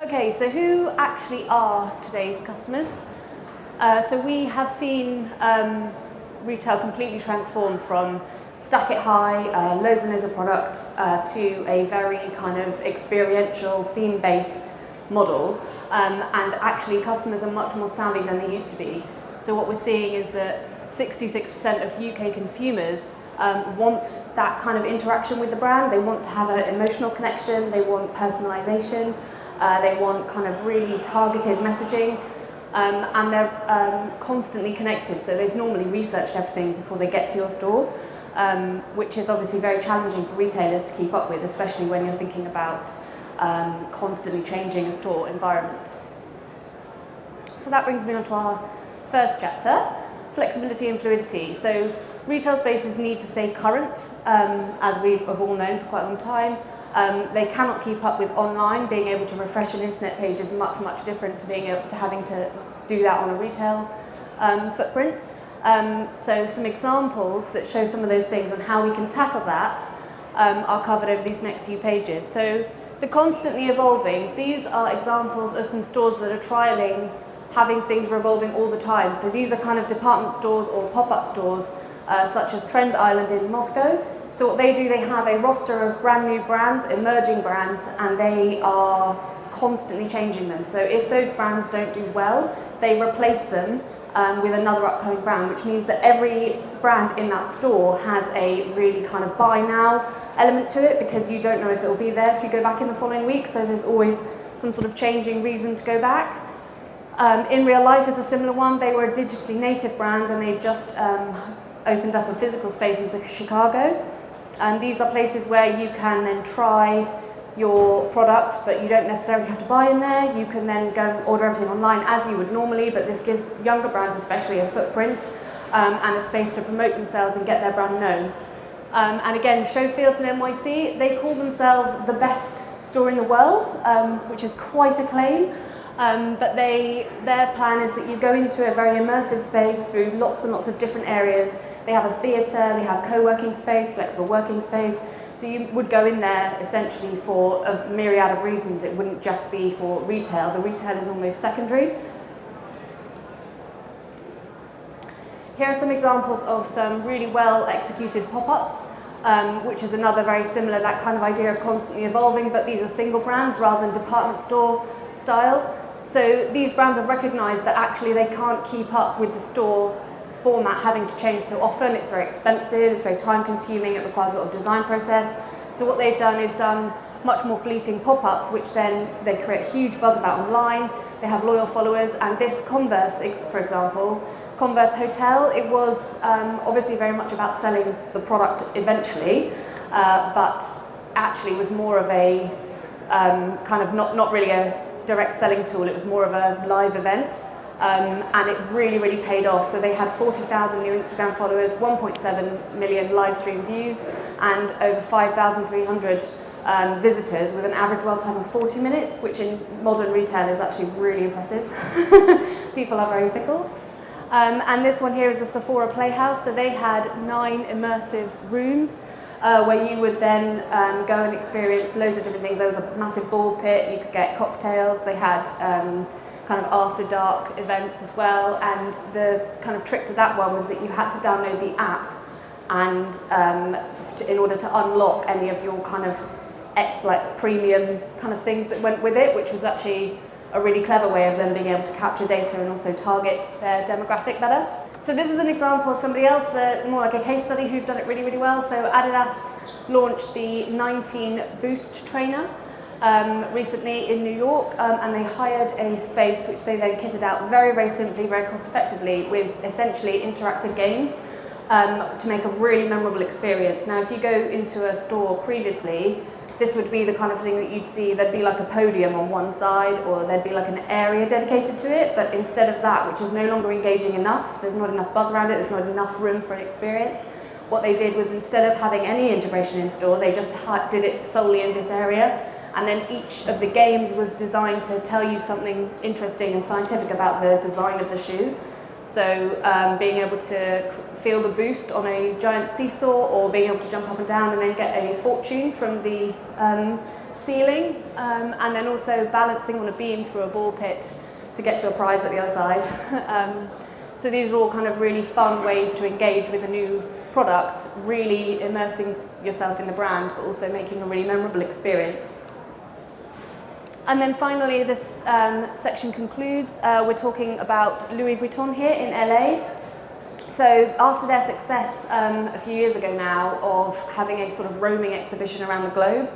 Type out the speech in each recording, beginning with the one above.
Okay, so who actually are today's customers? So we have seen retail completely transformed from stack it high, loads and loads of product, to a very kind of experiential, theme-based model. And actually customers are much more savvy than they used to be. So what we're seeing is that 66% of UK consumers want that kind of interaction with the brand. They want to have an emotional connection, they want personalization, they want kind of really targeted messaging, and they're constantly connected. So they've normally researched everything before they get to your store, which is obviously very challenging for retailers to keep up with, especially when you're thinking about constantly changing a store environment. So that brings me on to our first chapter, flexibility and fluidity. So retail spaces need to stay current, as we have all known for quite a long time. They cannot keep up with online. Being able to refresh an internet page is much, much different to being able to having to do that on a retail footprint. So some examples that show some of those things and how we can tackle that are covered over these next few pages. So the constantly evolving, these are examples of some stores that are trialling having things revolving all the time. So these are kind of department stores or pop-up stores, such as Trend Island in Moscow. So what they do, they have a roster of brand new brands, emerging brands, and they are constantly changing them. So if those brands don't do well, they replace them with another upcoming brand, which means that every brand in that store has a really kind of buy now element to it, because you don't know if it will be there if you go back in the following week. So there's always some sort of changing reason to go back. In Real Life is a similar one. They were a digitally native brand, and they've just opened up a physical space in Chicago. And these are places where you can then try your product, but you don't necessarily have to buy in there. You can then go and order everything online as you would normally, but this gives younger brands especially a footprint and a space to promote themselves and get their brand known. And again, Showfields in NYC, they call themselves the best store in the world, which is quite a claim. But their plan is that you go into a very immersive space through lots and lots of different areas. They have a theatre, they have co-working space, flexible working space. So you would go in there essentially for a myriad of reasons. It wouldn't just be for retail. The retail is almost secondary. Here are some examples of some really well executed pop-ups, which is another very similar, that kind of idea of constantly evolving, but these are single brands rather than department store style. So these brands have recognised that actually they can't keep up with the store format having to change so often. It's very expensive, it's very time consuming, it requires a lot of design process. So what they've done is done much more fleeting pop-ups, which then they create huge buzz about online. They have loyal followers, and this Converse, for example, Converse Hotel, it was obviously very much about selling the product eventually, but actually was more of a kind of not really a direct selling tool. It was more of a live event, and it really, really paid off. So they had 40,000 new Instagram followers, 1.7 million live stream views, and over 5,300 visitors with an average dwell time of 40 minutes, which in modern retail is actually really impressive. People are very fickle. And this one here is the Sephora Playhouse. So they had 9 immersive rooms where you would then go and experience loads of different things. There was a massive ball pit, you could get cocktails, they had kind of after dark events as well, and the kind of trick to that one was that you had to download the app and in order to unlock any of your kind of like premium kind of things that went with it, which was actually a really clever way of them being able to capture data and also target their demographic better. So this is an example of somebody else, more like a case study, who've done it really, really well. So Adidas launched the 19 Boost trainer recently in New York, and they hired a space which they then kitted out very, very simply, very cost effectively, with essentially interactive games to make a really memorable experience. Now, if you go into a store previously, this would be the kind of thing that you'd see, there'd be like a podium on one side, or there'd be like an area dedicated to it, but instead of that, which is no longer engaging enough, there's not enough buzz around it, there's not enough room for an experience, what they did was, instead of having any integration in store, they just did it solely in this area, and then each of the games was designed to tell you something interesting and scientific about the design of the shoe. So being able to feel the boost on a giant seesaw, or being able to jump up and down and then get a fortune from the ceiling, and then also balancing on a beam through a ball pit to get to a prize at the other side. So these are all kind of really fun ways to engage with a new product, really immersing yourself in the brand, but also making a really memorable experience. And then finally, this section concludes. We're talking about Louis Vuitton here in LA. So after their success a few years ago now of having a sort of roaming exhibition around the globe,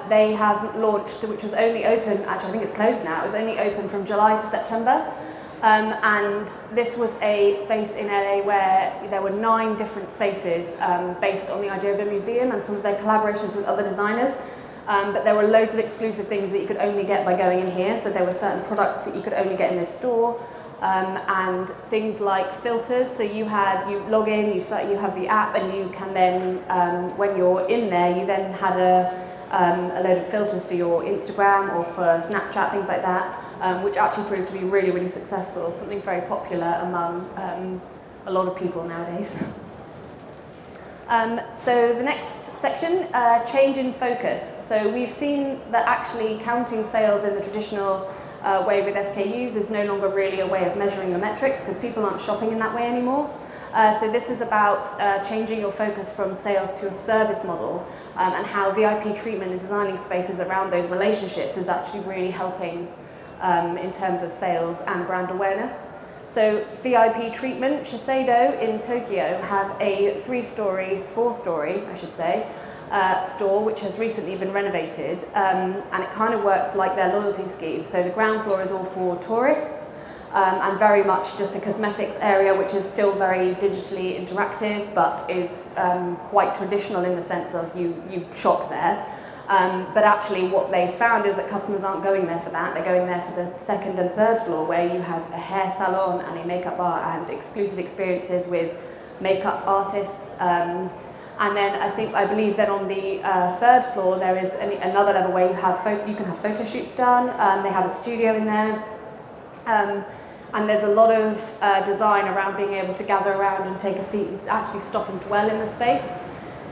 they have launched, which was only open, actually I think it's closed now, it was only open from July to September. And this was a space in LA where there were 9 different spaces based on the idea of a museum and some of their collaborations with other designers. But there were loads of exclusive things that you could only get by going in here. So there were certain products that you could only get in this store, and things like filters. So you log in, you have the app, and you can then, when you're in there, you then had a load of filters for your Instagram or for Snapchat, things like that, which actually proved to be really, really successful, something very popular among a lot of people nowadays. So the next section, change in focus. So we've seen that actually counting sales in the traditional way with SKUs is no longer really a way of measuring your metrics, because people aren't shopping in that way anymore. So this is about changing your focus from sales to a service model, and how VIP treatment and designing spaces around those relationships is actually really helping in terms of sales and brand awareness. So VIP treatment, Shiseido in Tokyo have a 4-story, I should say, store which has recently been renovated, and it kind of works like their loyalty scheme. So the ground floor is all for tourists, and very much just a cosmetics area, which is still very digitally interactive, but is quite traditional in the sense of you shop there. But actually what they found is that customers aren't going there for that. They're going there for the 2nd and 3rd floor, where you have a hair salon and a makeup bar and exclusive experiences with makeup artists. And then I believe then on the 3rd floor there is another level where you can have photo shoots done. They have a studio in there. And there's a lot of design around being able to gather around and take a seat and actually stop and dwell in the space.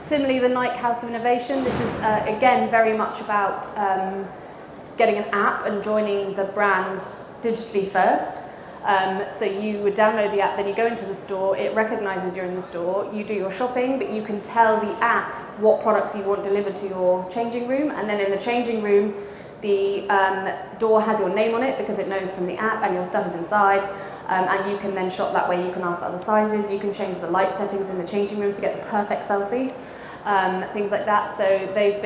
Similarly, the Nike House of Innovation, this is again very much about getting an app and joining the brand digitally first. So you would download the app, then you go into the store, it recognises you're in the store, you do your shopping, but you can tell the app what products you want delivered to your changing room, and then in the changing room, the door has your name on it because it knows from the app, and your stuff is inside. And you can then shop that way. You can ask for other sizes, you can change the light settings in the changing room to get the perfect selfie, things like that. So they've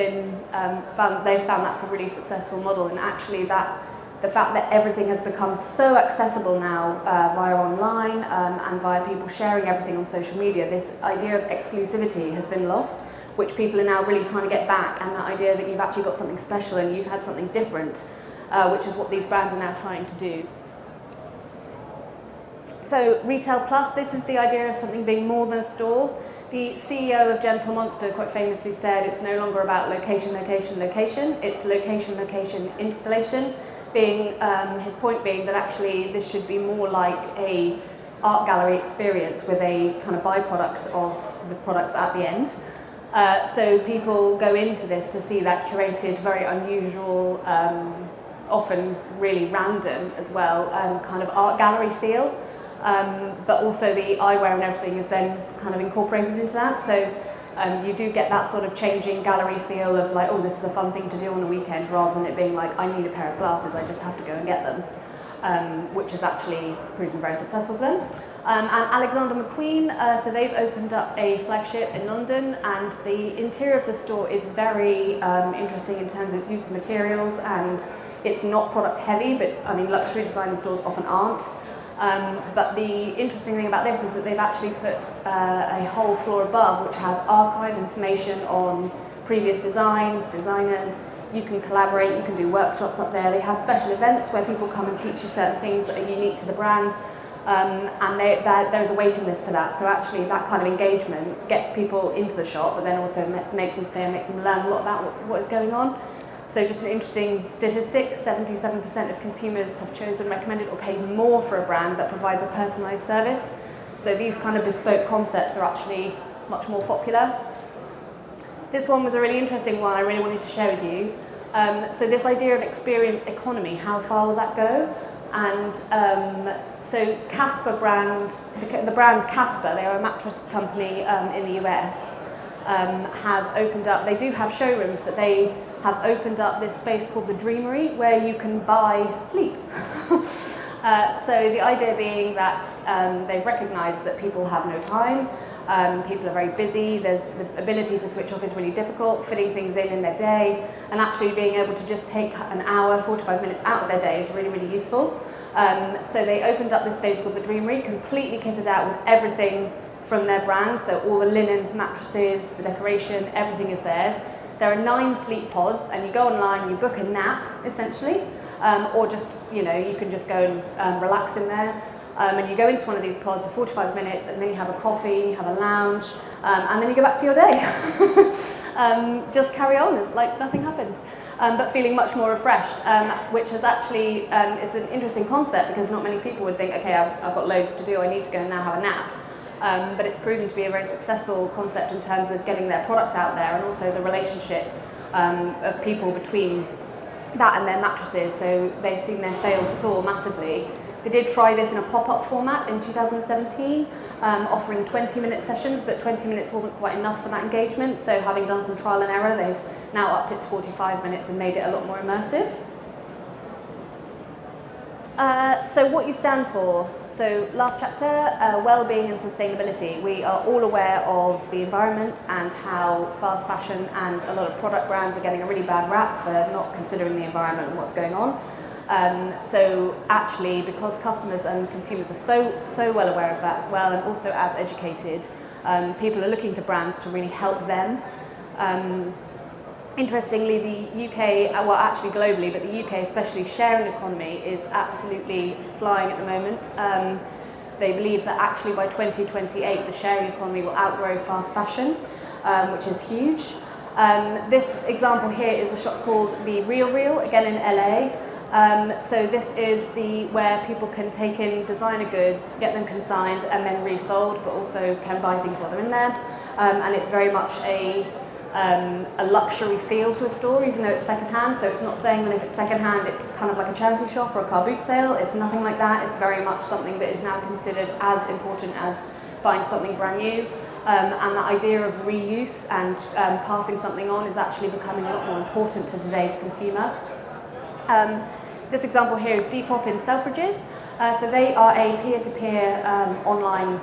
found that's a really successful model, and actually the fact that everything has become so accessible now via online and via people sharing everything on social media, this idea of exclusivity has been lost, which people are now really trying to get back, and that idea that you've actually got something special and you've had something different, which is what these brands are now trying to do. So Retail Plus, this is the idea of something being more than a store. The CEO of Gentle Monster quite famously said it's no longer about location, location, location, it's location, location, installation, his point being that actually this should be more like a art gallery experience with a kind of byproduct of the products at the end. So people go into this to see that curated, very unusual, often really random as well, kind of art gallery feel. But also the eyewear and everything is then kind of incorporated into that. So you do get that sort of changing gallery feel of like, oh, this is a fun thing to do on a weekend, rather than it being like, I need a pair of glasses, I just have to go and get them, which has actually proven very successful for them. And Alexander McQueen, so they've opened up a flagship in London, and the interior of the store is very interesting in terms of its use of materials, and it's not product heavy, but I mean, luxury designer stores often aren't. But the interesting thing about this is that they've actually put a whole floor above which has archive information on previous designs, designers. You can collaborate, you can do workshops up there. They have special events where people come and teach you certain things that are unique to the brand, and there's a waiting list for that. So actually that kind of engagement gets people into the shop, but then also makes them stay and makes them learn a lot about what is going on. So just an interesting statistic, 77% of consumers have chosen, recommended or paid more for a brand that provides a personalised service. So these kind of bespoke concepts are actually much more popular. This one was a really interesting one I really wanted to share with you. So this idea of experience economy, how far will that go? And so Casper brand, the brand Casper, they are a mattress company in the US, have opened up, they do have showrooms, but they have opened up this space called the Dreamery where you can buy sleep. So the idea being that they've recognised that people have no time, people are very busy, the ability to switch off is really difficult, fitting things in their day, and actually being able to just take an hour, 45 minutes out of their day is really, really useful. So they opened up this space called the Dreamery, completely kitted out with everything from their brand, so all the linens, mattresses, the decoration, everything is theirs. There are 9 sleep pods, and you go online and you book a nap, essentially, or just, you can just go and relax in there. And you go into one of these pods for 45 minutes, and then you have a coffee, and you have a lounge, and then you go back to your day. Just carry on like nothing happened, but feeling much more refreshed, which is actually is an interesting concept because not many people would think, okay, I've got loads to do, I need to go and now have a nap. But it's proven to be a very successful concept in terms of getting their product out there and also the relationship of people between that and their mattresses. So they've seen their sales soar massively. They did try this in a pop-up format in 2017, offering 20-minute sessions, but 20 minutes wasn't quite enough for that engagement. So having done some trial and error, they've now upped it to 45 minutes and made it a lot more immersive. So what you stand for. So last chapter, wellbeing and sustainability. We are all aware of the environment and how fast fashion and a lot of product brands are getting a really bad rap for not considering the environment and what's going on. So actually, because customers and consumers are so well aware of that as well, and also as educated, people are looking to brands to really help them. Interestingly, the UK, well actually globally, but the UK especially, sharing economy is absolutely flying at the moment. They believe that actually by 2028 the sharing economy will outgrow fast fashion, which is huge. This example here is a shop called The Real, again in LA. So this is where people can take in designer goods, get them consigned and then resold, but also can buy things while they're in there. And it's very much a luxury feel to a store, even though it's secondhand. So it's not saying that if it's secondhand, it's kind of like a charity shop or a car boot sale. It's nothing like that. It's very much something that is now considered as important as buying something brand new. And the idea of reuse and passing something on is actually becoming a lot more important to today's consumer. This example here is Depop in Selfridges. So they are a peer-to-peer online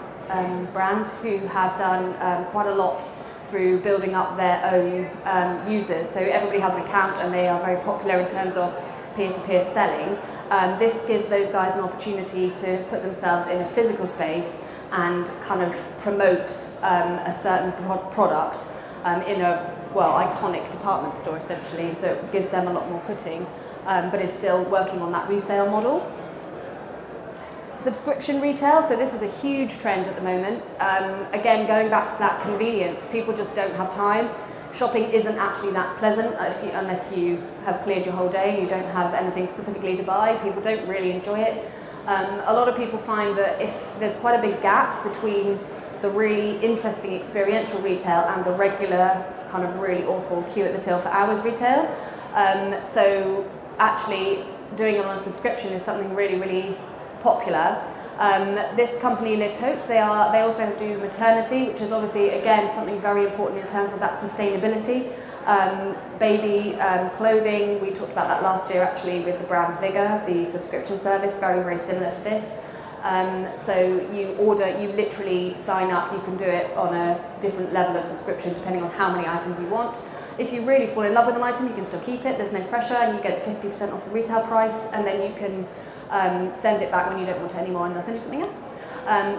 brand who have done quite a lot through building up their own users. So everybody has an account and they are very popular in terms of peer-to-peer selling. This gives those guys an opportunity to put themselves in a physical space and kind of promote a certain product in a, iconic department store essentially. So it gives them a lot more footing, but is still working on that resale model. Subscription retail, so this is a huge trend at the moment. Again, going back to that convenience, people just don't have time. Shopping isn't actually that pleasant unless you have cleared your whole day and you don't have anything specifically to buy. People don't really enjoy it. A lot of people find that if there's quite a big gap between the really interesting experiential retail and the regular kind of really awful queue at the till for hours retail. So actually doing it on a subscription is something really, really popular. This company, Le Tote, they also do maternity, which is obviously again something very important in terms of that sustainability. Baby clothing, we talked about that last year actually with the brand Vigor, the subscription service, very, very similar to this. So you literally sign up, you can do it on a different level of subscription depending on how many items you want. If you really fall in love with an item, you can still keep it, there's no pressure, and you get it 50% off the retail price, and then you can send it back when you don't want it anymore and they'll send you something else.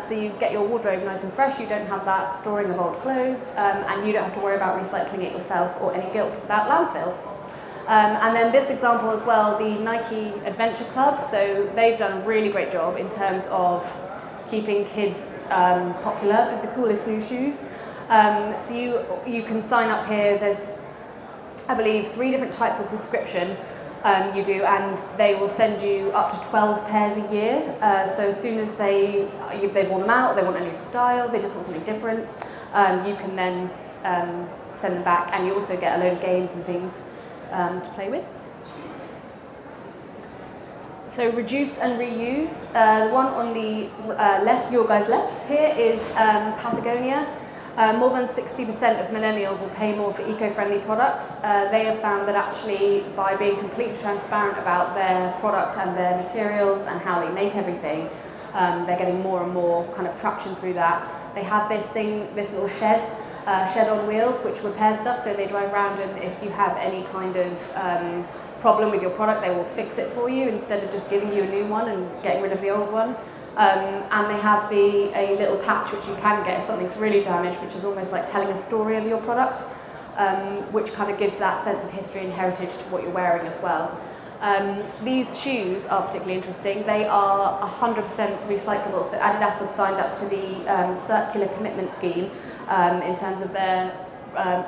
So you get your wardrobe nice and fresh, you don't have that storing of old clothes, and you don't have to worry about recycling it yourself or any guilt about landfill. And then this example as well, the Nike Adventure Club, so they've done a really great job in terms of keeping kids popular with the coolest new shoes. So you can sign up here, there's I believe, 3 different types of subscription you do, and they will send you up to 12 pairs a year. So as soon as they've worn them out, they want a new style, they just want something different, you can then send them back, and you also get a load of games and things to play with. So reduce and reuse. The one on the left, your guys' left here, is Patagonia. More than 60% of millennials will pay more for eco-friendly products. They have found that actually by being completely transparent about their product and their materials and how they make everything, they're getting more and more kind of traction through that. They have this little shed on wheels which repairs stuff, so they drive around, and if you have any kind of problem with your product, they will fix it for you instead of just giving you a new one and getting rid of the old one. And they have a little patch which you can get if something's really damaged, which is almost like telling a story of your product, which kind of gives that sense of history and heritage to what you're wearing as well. These shoes are particularly interesting. They are 100% recyclable, so Adidas have signed up to the circular commitment scheme in terms of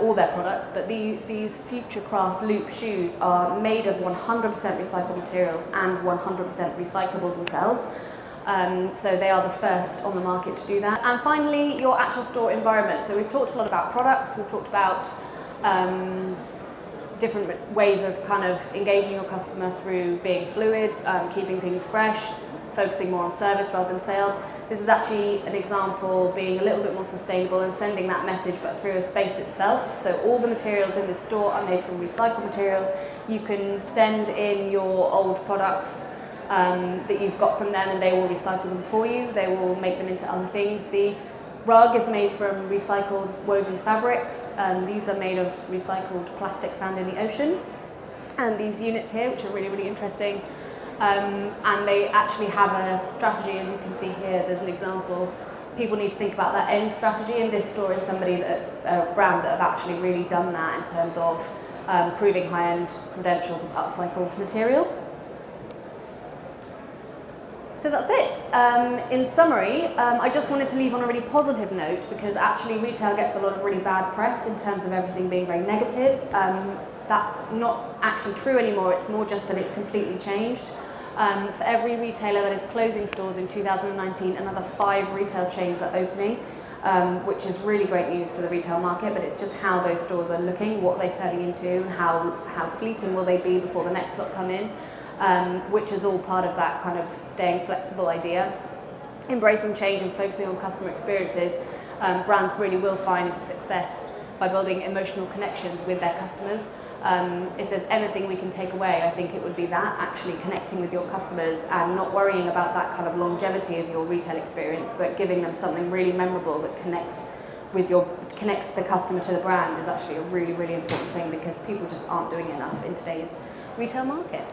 all their products, but these Futurecraft Loop shoes are made of 100% recycled materials and 100% recyclable themselves. So they are the first on the market to do that. And finally, your actual store environment. So we've talked a lot about products, we've talked about different ways of kind of engaging your customer through being fluid, keeping things fresh, focusing more on service rather than sales. This is actually an example being a little bit more sustainable and sending that message but through a space itself. So all the materials in the store are made from recycled materials. You can send in your old products that you've got from them, and they will recycle them for you. They will make them into other things. The rug is made from recycled woven fabrics. These are made of recycled plastic found in the ocean. And these units here, which are really, really interesting, and they actually have a strategy, as you can see here. There's an example. People need to think about that end strategy, and this store is a brand that have actually really done that in terms of proving high-end credentials of upcycled material. So that's it. In summary, I just wanted to leave on a really positive note, because actually retail gets a lot of really bad press in terms of everything being very negative. That's not actually true anymore. It's more just that it's completely changed. For every retailer that is closing stores in 2019, another 5 retail chains are opening, which is really great news for the retail market, but it's just how those stores are looking, what they're turning into, and how fleeting will they be before the next lot come in, which is all part of that kind of staying flexible idea. Embracing change and focusing on customer experiences, brands really will find success by building emotional connections with their customers. If there's anything we can take away, I think it would be that, actually connecting with your customers and not worrying about that kind of longevity of your retail experience, but giving them something really memorable that connects the customer to the brand is actually a really, really important thing, because people just aren't doing enough in today's retail market.